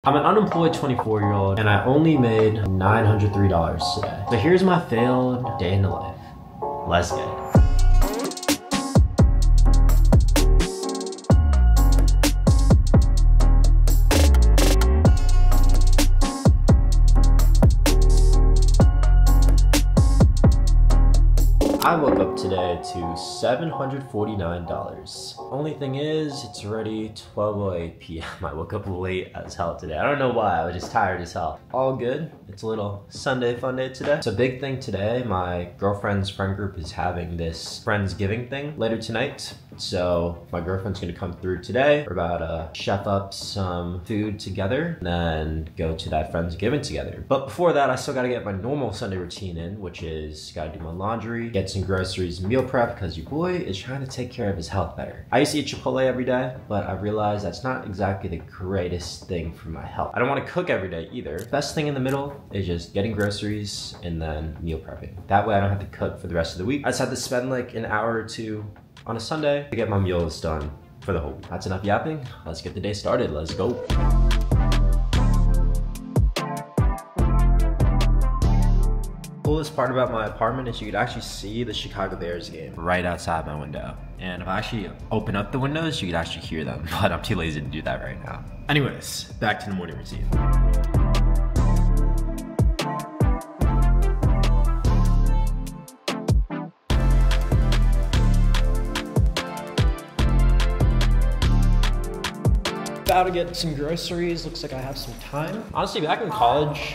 I'm an unemployed 24-year-old and I only made $903 today. So here's my failed day in the life. Let's get it. I woke up today to $749. Only thing is, it's already 12:08 p.m. I woke up late as hell today. I don't know why, I was just tired as hell. All good, it's a little Sunday Funday today. It's a big thing today. My girlfriend's friend group is having this friendsgiving thing later tonight. So my girlfriend's gonna come through today. We're about to chef up some food together and then go to that friendsgiving together. But before that, I still gotta get my normal Sunday routine in, which is gotta do my laundry, get some groceries, meal prep, because your boy is trying to take care of his health better. I used to eat Chipotle every day, but I realized that's not exactly the greatest thing for my health. I don't want to cook every day either. Best thing in the middle is just getting groceries and then meal prepping. That way I don't have to cook for the rest of the week. I just have to spend like an hour or two on a Sunday to get my meals done for the whole week. That's enough yapping. Let's get the day started. Let's go. Coolest part about my apartment is you could actually see the Chicago Bears game right outside my window. And if I actually open up the windows, you could actually hear them, but I'm too lazy to do that right now. Anyways, back to the morning routine. About to get some groceries. Looks like I have some time. Honestly, back in college,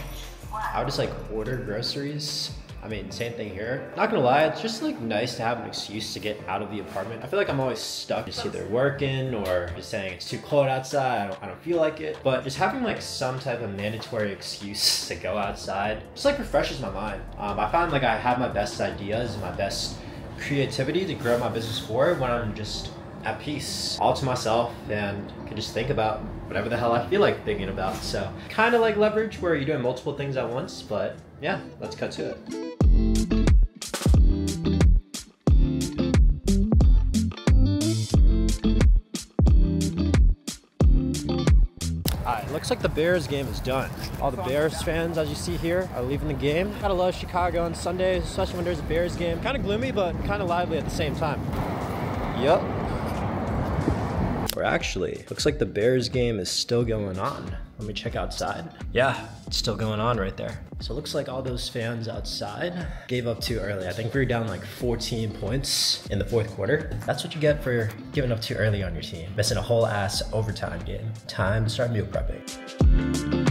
I would just like order groceries. I mean, same thing here. Not gonna lie, it's just like nice to have an excuse to get out of the apartment. I feel like I'm always stuck just either working or just saying it's too cold outside, I don't feel like it. But just having like some type of mandatory excuse to go outside just like refreshes my mind. I find like I have my best ideas and my best creativity to grow my business forward when I'm just at peace, all to myself, and can just think about whatever the hell I feel like thinking about. So kind of like leverage where you're doing multiple things at once, but yeah, let's cut to it. Alright, looks like the Bears game is done. All the Bears fans, as you see here, are leaving the game. Gotta love Chicago on Sundays, especially when there's a Bears game. Kind of gloomy, but kind of lively at the same time. Yep. Or actually, looks like the Bears game is still going on. Let me check outside. Yeah, it's still going on right there. So it looks like all those fans outside gave up too early. I think we were down like 14 points in the fourth quarter. That's what you get for giving up too early on your team. Missing a whole ass overtime game. Time to start meal prepping.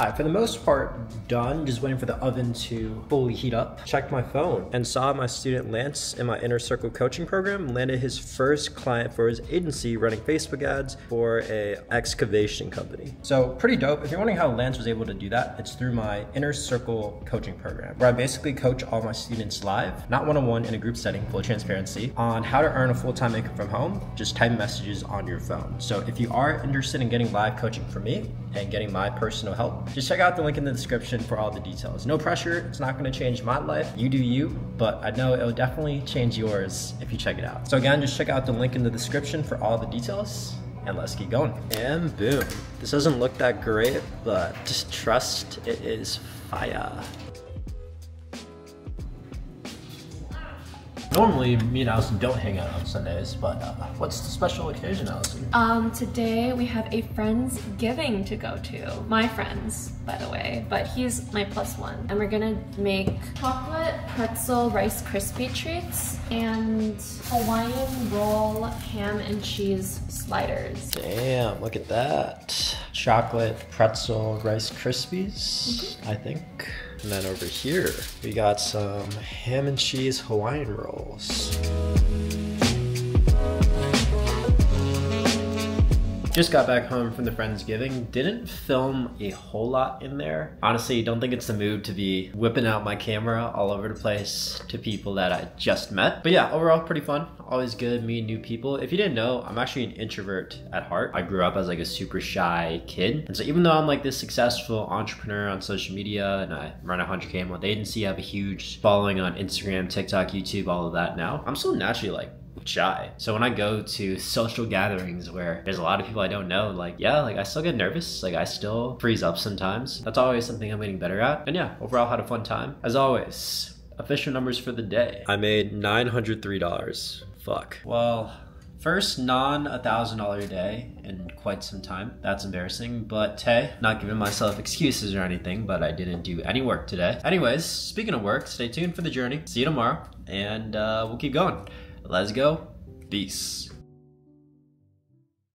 Alright, for the most part, done. Just waiting for the oven to fully heat up. Checked my phone and saw my student Lance in my Inner Circle coaching program landed his first client for his agency running Facebook ads for a excavation company. So pretty dope. If you're wondering how Lance was able to do that, it's through my Inner Circle coaching program, where I basically coach all my students live, not one-on-one, in a group setting, full transparency, on how to earn a full-time income from home, just type messages on your phone. So if you are interested in getting live coaching from me and getting my personal help, just check out the link in the description for all the details. No pressure, it's not gonna change my life. You do you, but I know it'll definitely change yours if you check it out. So again, just check out the link in the description for all the details, and let's keep going. And boom. This doesn't look that great, but just trust it is fire. Normally, me and Allison don't hang out on Sundays, but what's the special occasion, Allison? Today we have a friendsgiving to go to. My friends, by the way, but he's my +1. And we're gonna make chocolate pretzel Rice Krispie treats and Hawaiian roll ham and cheese sliders. Damn, look at that. Chocolate pretzel Rice Krispies, I think. And then over here, we got some ham and cheese Hawaiian rolls. Just got back home from the Friendsgiving. Didn't film a whole lot in there. Honestly, don't think it's the mood to be whipping out my camera all over the place to people that I just met. But yeah, overall pretty fun. Always good meeting new people. If you didn't know, I'm actually an introvert at heart. I grew up as like a super shy kid. And so even though I'm like this successful entrepreneur on social media and I run a 100K a month agency, I have a huge following on Instagram, TikTok, YouTube, all of that now, I'm still naturally like shy. So when I go to social gatherings where there's a lot of people I don't know, like, yeah, like I still get nervous. Like I still freeze up sometimes. That's always something I'm getting better at. And yeah, overall had a fun time. As always, official numbers for the day. I made $903. Fuck. Well, first non-$1,000 day in quite some time. That's embarrassing, but hey, not giving myself excuses or anything, but I didn't do any work today. Anyways, speaking of work, stay tuned for the journey. See you tomorrow, and we'll keep going. Let's go. Peace.